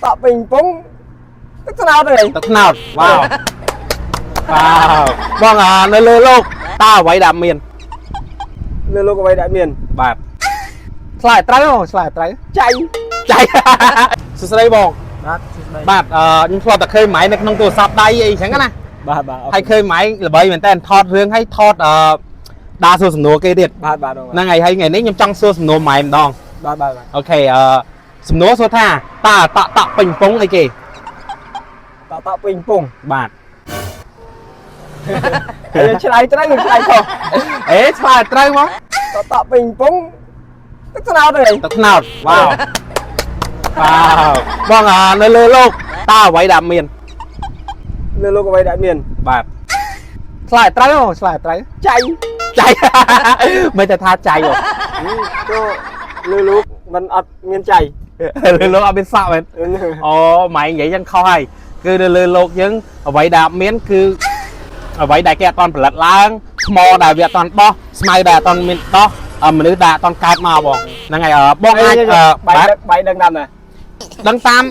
tạo bình cũng tức nào rồi tức nào wow wow vâng nơi lơ lô ta vậy đạm miền lơ lô của vậy đại miền bạn sải trái không sải trái chạy chạy sự đây bong បាទ បាទខ្ញុំធ្លាប់តែឃើញម៉ៃនៅក្នុងទូរស័ព្ទដៃអីចឹងណា បាទ ហើយឃើញម៉ៃល្បីមែនតើថតរឿងហើយថតដើរសួរសំណួរគេទៀត បាទ ហ្នឹងហើយថ្ងៃនេះខ្ញុំចង់សួរសំណួរម៉ៃម្ដង បាទ អូខេសំណួរសួរថាតើតក់ពេញពងអីគេ tạo bình pùng បាទ ឆ្លៃត្រូវឆ្លៃខុស អេឆ្លើយត្រូវមក tạo bình pùng tức nào rồi ទឹកថ្នោតវ៉ាវបងនៅលើលោកតើអ្វីដែលមាន lơ lô của vậy đại miền បាទឆ្លើយត្រូវមកឆ្លើយត្រូវ chạy ចៃមិនតែថាចៃហ៎ cho lơ lô mình ắt miền chạy លើលោកអត់មានសក់មែនអូម៉ៃនិយាយចឹងខុសហើយគឺនៅលើលោកយើងអ្វីដែលមានគឺអ្វីដែលគេអត់តផលិតឡើងថ្មដែលវាអត់តបោះស្មៅដែលអត់តមានដោះមនុស្សដែលអត់តកើតមកបងហ្នឹងហើយបងអាចបាយដឹងតាមណា ដឹងតាម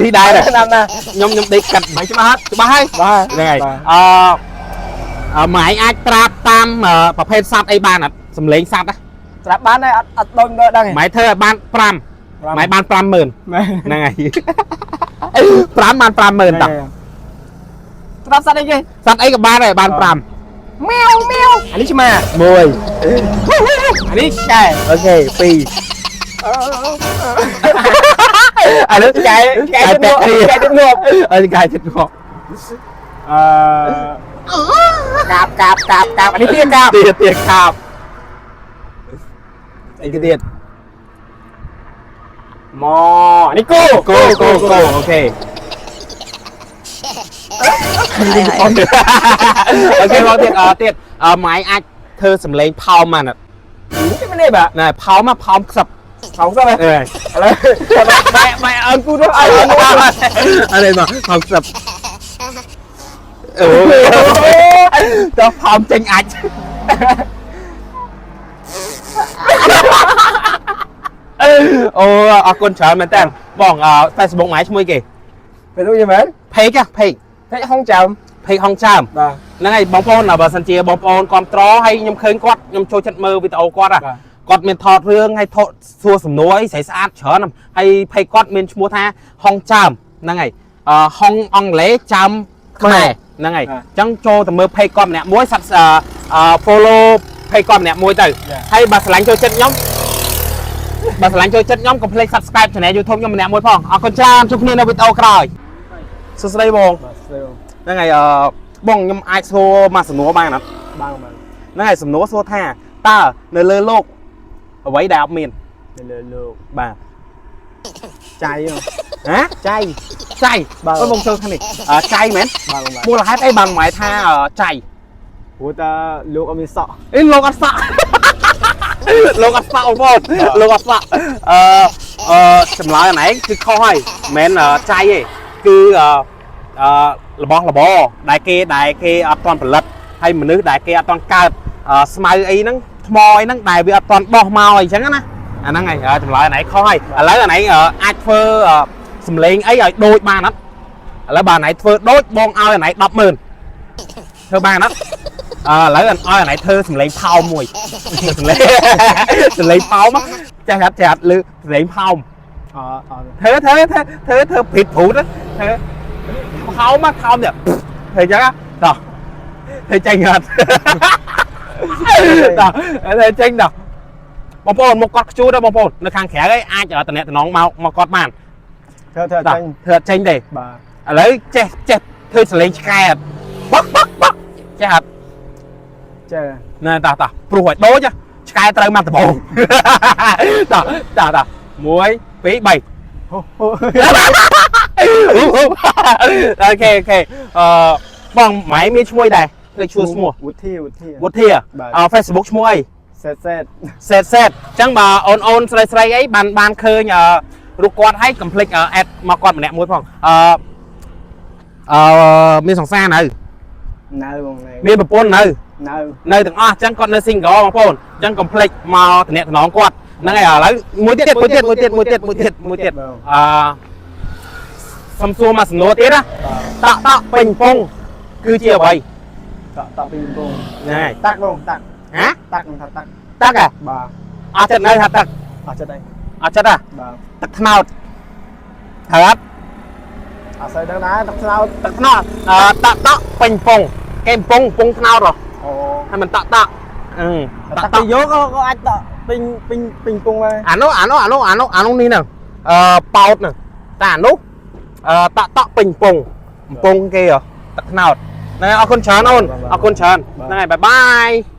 នេះដែរ តាមណា ខ្ញុំដេកកាត់មិនច្បាស់ហើយ បាទ ហ្នឹងហើយម៉ែអាចប្រាប់តាមប្រភេទសត្វអីបានអត់សំលេងសត្វណា ប្រាប់បានហើយអត់ដូចដល់ដឹង ម៉ែធ្វើឲ្យបាន5ម៉ែបាន 50000 ហ្នឹងហើយ 5បាន 50000 តោះ ប្រាប់សត្វអីគេ សត្វអីក៏បានដែរបាន 5 ម៉ាវអានេះឆ្មា 1 អានេះកែ អូខេ2អានេះកែទឹកងាប់អើកែទឹកងាប់កាបអានេះទៀតកាប ទៀតកាបអីគេទៀត ម៉អានេះគោ អូខេអូខេមកទៀតម៉ៃអាចធ្វើសំឡេងផោមបានអត់ cái vấn đề bà ណែផោមផោមខ្សឹប không sao đây mẹ ơn cu nó ai អរេមកផោមខ្សឹបអូតោះផោមចេញអាចអូអរគុណច្រើនមែនតើបង Facebook ម៉ៃឈ្មោះគេ phải đâu như vậy page thế không chào ហងចាម bà ហ្នឹងហើយបងប្អូនបើសិនជាបងប្អូនគ្រប់ត្រហើយខ្ញុំឃើញគាត់ខ្ញុំចូលចិត្តមើលវីដេអូគាត់គាត់មានថតរឿងហើយថតសួរសំណួរអីស្រីស្អាតច្រើនហើយភ័យគាត់មានឈ្មោះថាហងចាមហ្នឹងហើយហងអង់គ្លេសចាមខ្មែរហ្នឹងហើយអញ្ចឹងចូលទៅមើលភ័យគាត់ម្នាក់មួយfollow ភ័យគាត់ម្នាក់មួយទៅហើយបើស្រឡាញ់ចូលចិត្តខ្ញុំកុំភ្លេច subscribe channel YouTube ខ្ញុំម្នាក់មួយផងអរគុណច្រើនជួបគ្នានៅវីដេអូក្រោយសួស្តីបងហ្នឹងហើយបងខ្ញុំអាចសួរមកសំណួរបានអត់ bạn ហ្នឹងហើយសំណួរសួរថាតើនៅលើលោកអ្វីដែលអត់មាន lừa lừa បាទ chay không ហ៎ចៃអូបងចូលខាងនេះចៃមែន bạn មូលហេតុអីបានหมายថាចៃ của ta lừa ông đi sọ អីលោកអត់សក់ លោកអត់សក់បងប្អូនលោកអត់សក់ចម្លើយអានេះគឺខុសហើយមិនមែនចៃទេគឺរបស់របរដែលគេអត់ទាន់ផលិតហើយមនុស្សដែលគេអត់ទាន់កើតស្មៅអីហ្នឹងថ្មអីហ្នឹងដែលវាអត់ទាន់បោះមកអីចឹងណាអាហ្នឹងហើយចម្លើយអានេះខុសហើយឥឡូវអានេះអាចធ្វើសំឡេងអីឲ្យដូចបានអត់ឥឡូវបើអានេះធ្វើដូចបងឲ្យអានេះ 100000 ធ្វើបានអត់ឥឡូវឲ្យអានេះធ្វើសំឡេងផោមមួយសំឡេងផោមចេះអត់លឺសំឡេងផោមធ្វើผิดผูดធ្វើផោមថោមទៀតធ្វើចឹងតោះធ្វើចេញអត់តោះធ្វើចេញតោះបងប្អូនមកគាត់ខ្ជួតបងប្អូននៅខាងក្រៅឯងអាចតំណែងមកគាត់បាន theo ធ្វើចេញទេ bà ឥឡូវចេះធ្វើសលេងឆ្កែអត់បកចេះអត់ chơi ណែតោះព្រោះឲ្យដូចឆ្កែត្រូវមកដបងតោះ1 2 3អូខេបងម៉ៃមានឈ្មោះដែរលេខឈ្មោះ វុធី Facebook ឈ្មោះអី set អញ្ចឹងបើអូនស្រីអីបានឃើញរូបគាត់ឲ្យកុំភ្លេចអេដមកគាត់ម្នាក់មួយផងមានសង្សារនៅ នៅបងនេះ មានប្រពន្ធនៅ នៅ ទាំងអស់អញ្ចឹងគាត់នៅ single បងប្អូនអញ្ចឹងកុំភ្លេចមកតំណែងគាត់ năng này ở lấy mũi tiết xăm xua mà snow tiết á tạ bình phong cứ chia bay tạo bình cùng này tắc không tắc hả tắc không tắc tắc à bà trận này thật tắc ở trên đây chất à bà tắc nào thật ở xây đâu ná tắc sao tắc nào tạ bình phong kem phong nào rồi ồ hay mình tạ tắc đi vô có anh tạ bình cùng đây nó đi nào bao nè tạ nút tạ bình phong kia tắc nào nàyเอาคนเชิญเอาคนเชิญnày bye bye